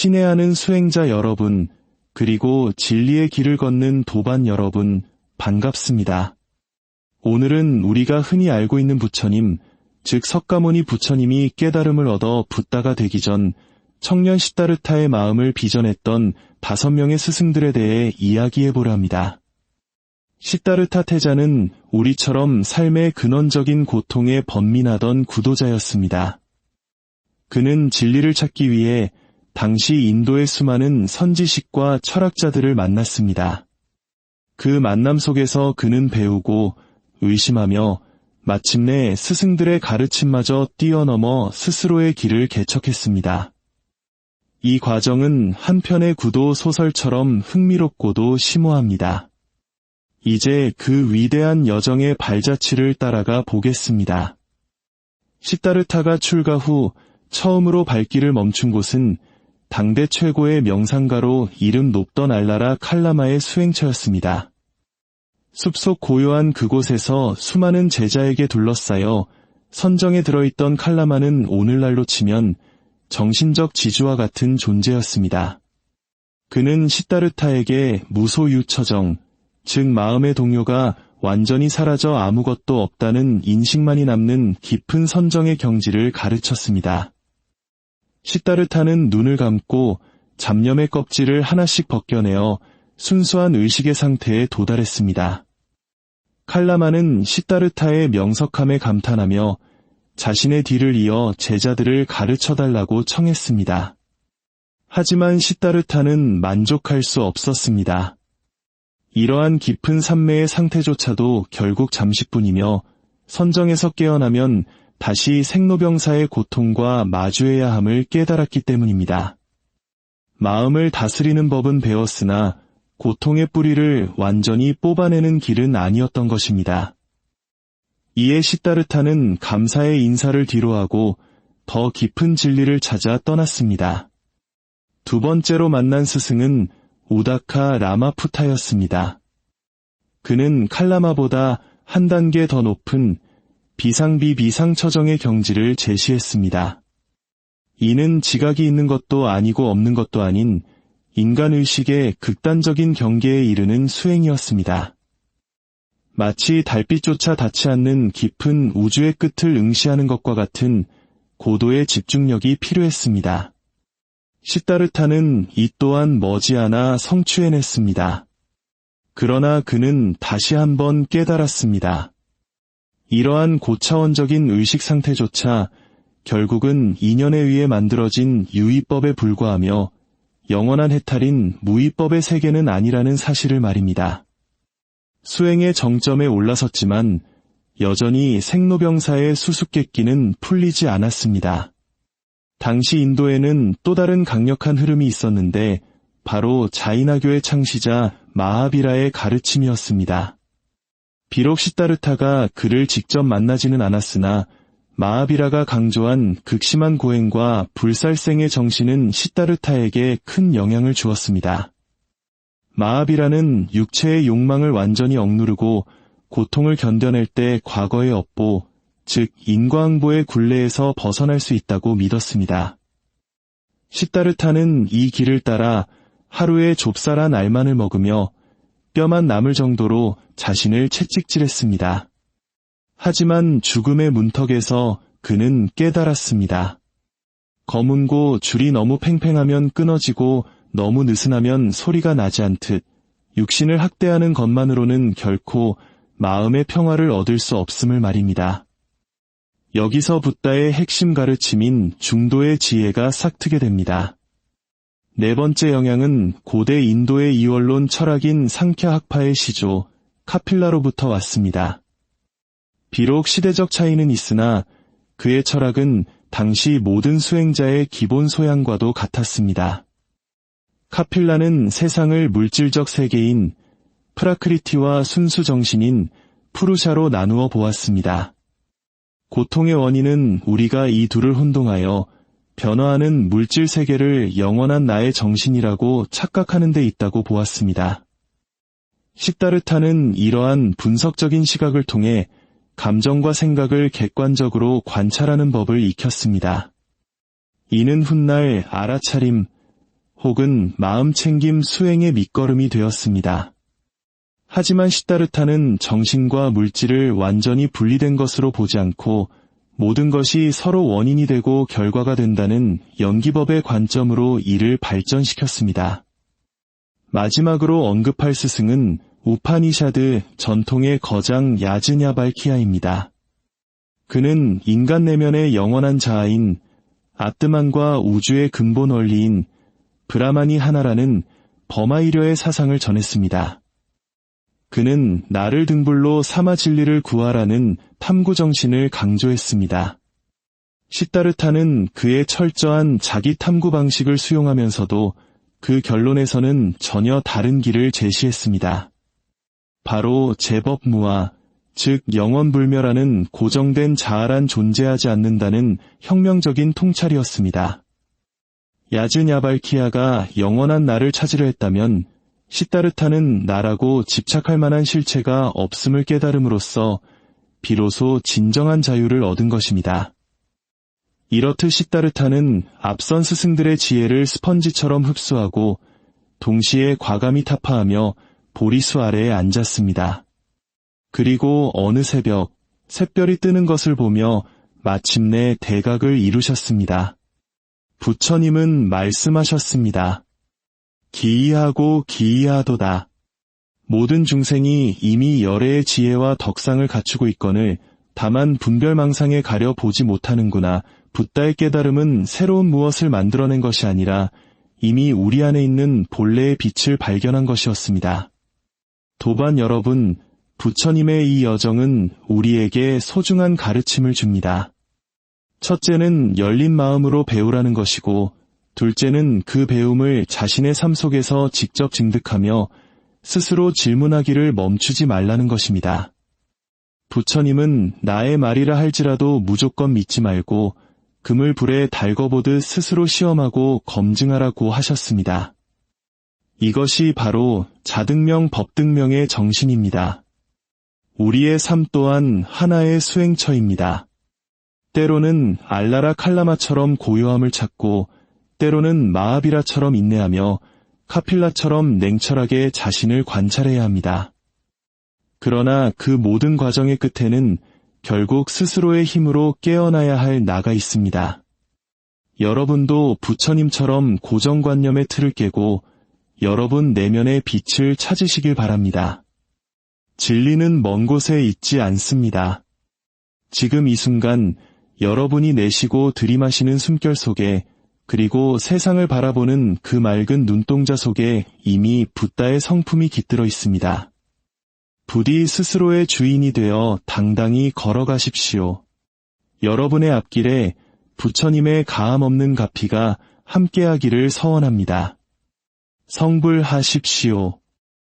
친애하는 수행자 여러분, 그리고 진리의 길을 걷는 도반 여러분, 반갑습니다. 오늘은 우리가 흔히 알고 있는 부처님, 즉 석가모니 부처님이 깨달음을 얻어 붓다가 되기 전 청년 시다르타의 마음을 비전했던 5명의 스승들에 대해 이야기해보려 합니다. 시다르타 태자는 우리처럼 삶의 근원적인 고통에 번민하던 구도자였습니다. 그는 진리를 찾기 위해 당시 인도의 수많은 선지식과 철학자들을 만났습니다. 그 만남 속에서 그는 배우고 의심하며 마침내 스승들의 가르침마저 뛰어넘어 스스로의 길을 개척했습니다. 이 과정은 한 편의 구도 소설처럼 흥미롭고도 심오합니다. 이제 그 위대한 여정의 발자취를 따라가 보겠습니다. 시다르타가 출가 후 처음으로 발길을 멈춘 곳은 당대 최고의 명상가로 이름 높던 알라라 칼라마의 수행처였습니다. 숲속 고요한 그곳에서 수많은 제자에게 둘러싸여 선정에 들어있던 칼라마는 오늘날로 치면 정신적 지주와 같은 존재였습니다. 그는 시다르타에게 무소유처정, 즉 마음의 동요가 완전히 사라져 아무것도 없다는 인식만이 남는 깊은 선정의 경지를 가르쳤습니다. 시다르타는 눈을 감고 잡념의 껍질을 하나씩 벗겨내어 순수한 의식의 상태에 도달했습니다. 칼라마는 시다르타의 명석함에 감탄하며 자신의 뒤를 이어 제자들을 가르쳐달라고 청했습니다. 하지만 시다르타는 만족할 수 없었습니다. 이러한 깊은 산매의 상태조차도 결국 잠시뿐이며 선정에서 깨어나면 다시 생로병사의 고통과 마주해야 함을 깨달았기 때문입니다. 마음을 다스리는 법은 배웠으나 고통의 뿌리를 완전히 뽑아내는 길은 아니었던 것입니다. 이에 시다르타는 감사의 인사를 뒤로하고 더 깊은 진리를 찾아 떠났습니다. 두 번째로 만난 스승은 우다카 라마푸타였습니다. 그는 칼라마보다 한 단계 더 높은 비상비비상처정의 경지를 제시했습니다. 이는 지각이 있는 것도 아니고 없는 것도 아닌 인간의식의 극단적인 경계에 이르는 수행이었습니다. 마치 달빛조차 닿지 않는 깊은 우주의 끝을 응시하는 것과 같은 고도의 집중력이 필요했습니다. 시다르타는 이 또한 머지않아 성취해냈습니다. 그러나 그는 다시 한번 깨달았습니다. 이러한 고차원적인 의식 상태조차 결국은 인연에 의해 만들어진 유의법에 불과하며 영원한 해탈인 무의법의 세계는 아니라는 사실을 말입니다. 수행의 정점에 올라섰지만 여전히 생로병사의 수수께끼는 풀리지 않았습니다. 당시 인도에는 또 다른 강력한 흐름이 있었는데 바로 자이나교의 창시자 마하비라의 가르침이었습니다. 비록 시다르타가 그를 직접 만나지는 않았으나 마하비라가 강조한 극심한 고행과 불살생의 정신은 시다르타에게 큰 영향을 주었습니다. 마하비라는 육체의 욕망을 완전히 억누르고 고통을 견뎌낼 때 과거의 업보, 즉 인과응보의 굴레에서 벗어날 수 있다고 믿었습니다. 시다르타는 이 길을 따라 하루에 좁쌀 한 알만을 먹으며 뼈만 남을 정도로 자신을 채찍질했습니다. 하지만 죽음의 문턱에서 그는 깨달았습니다. 검은고 줄이 너무 팽팽하면 끊어지고 너무 느슨하면 소리가 나지 않듯 육신을 학대하는 것만으로는 결코 마음의 평화를 얻을 수 없음을 말입니다. 여기서 붓다의 핵심 가르침인 중도의 지혜가 싹트게 됩니다. 네 번째 영향은 고대 인도의 이원론 철학인 상ಖ್야학파의 시조 카필라로부터 왔습니다. 비록 시대적 차이는 있으나 그의 철학은 당시 모든 수행자의 기본 소양과도 같았습니다. 카필라는 세상을 물질적 세계인 프라크리티와 순수 정신인 푸루샤로 나누어 보았습니다. 고통의 원인은 우리가 이 둘을 혼동하여 변화하는 물질 세계를 영원한 나의 정신이라고 착각하는 데 있다고 보았습니다. 시다르타는 이러한 분석적인 시각을 통해 감정과 생각을 객관적으로 관찰하는 법을 익혔습니다. 이는 훗날 알아차림, 혹은 마음챙김 수행의 밑거름이 되었습니다. 하지만 시다르타는 정신과 물질을 완전히 분리된 것으로 보지 않고 모든 것이 서로 원인이 되고 결과가 된다는 연기법의 관점으로 이를 발전시켰습니다. 마지막으로 언급할 스승은 우파니샤드 전통의 거장 야즈냐발키아입니다. 그는 인간 내면의 영원한 자아인 아뜨만과 우주의 근본 원리인 브라만이 하나라는 버마이려의 사상을 전했습니다. 그는 나를 등불로 삼아 진리를 구하라는 탐구정신을 강조했습니다. 시다르타는 그의 철저한 자기 탐구 방식을 수용하면서도 그 결론에서는 전혀 다른 길을 제시했습니다. 바로 제법무아, 즉 영원불멸하는 고정된 자아란 존재하지 않는다는 혁명적인 통찰이었습니다. 야즈냐발키아가 영원한 나를 찾으려 했다면 시다르타는 나라고 집착할 만한 실체가 없음을 깨달음으로써 비로소 진정한 자유를 얻은 것입니다. 이렇듯 시다르타는 앞선 스승들의 지혜를 스펀지처럼 흡수하고 동시에 과감히 타파하며 보리수 아래에 앉았습니다. 그리고 어느 새벽, 샛별이 뜨는 것을 보며 마침내 대각을 이루셨습니다. 부처님은 말씀하셨습니다. 기이하고 기이하도다. 모든 중생이 이미 열애의 지혜와 덕상을 갖추고 있거늘 다만 분별망상에 가려 보지 못하는구나. 붓다의 깨달음은 새로운 무엇을 만들어낸 것이 아니라 이미 우리 안에 있는 본래의 빛을 발견한 것이었습니다. 도반 여러분, 부처님의 이 여정은 우리에게 소중한 가르침을 줍니다. 첫째는 열린 마음으로 배우라는 것이고, 둘째는 그 배움을 자신의 삶 속에서 직접 증득하며 스스로 질문하기를 멈추지 말라는 것입니다. 부처님은 나의 말이라 할지라도 무조건 믿지 말고 금을 불에 달궈보듯 스스로 시험하고 검증하라고 하셨습니다. 이것이 바로 자등명 법등명의 정신입니다. 우리의 삶 또한 하나의 수행처입니다. 때로는 알라라 칼라마처럼 고요함을 찾고 때로는 마하비라처럼 인내하며 카필라처럼 냉철하게 자신을 관찰해야 합니다. 그러나 그 모든 과정의 끝에는 결국 스스로의 힘으로 깨어나야 할 나가 있습니다. 여러분도 부처님처럼 고정관념의 틀을 깨고 여러분 내면의 빛을 찾으시길 바랍니다. 진리는 먼 곳에 있지 않습니다. 지금 이 순간 여러분이 내쉬고 들이마시는 숨결 속에 그리고 세상을 바라보는 그 맑은 눈동자 속에 이미 붓다의 성품이 깃들어 있습니다. 부디 스스로의 주인이 되어 당당히 걸어가십시오. 여러분의 앞길에 부처님의 가함없는 가피가 함께하기를 서원합니다. 성불하십시오.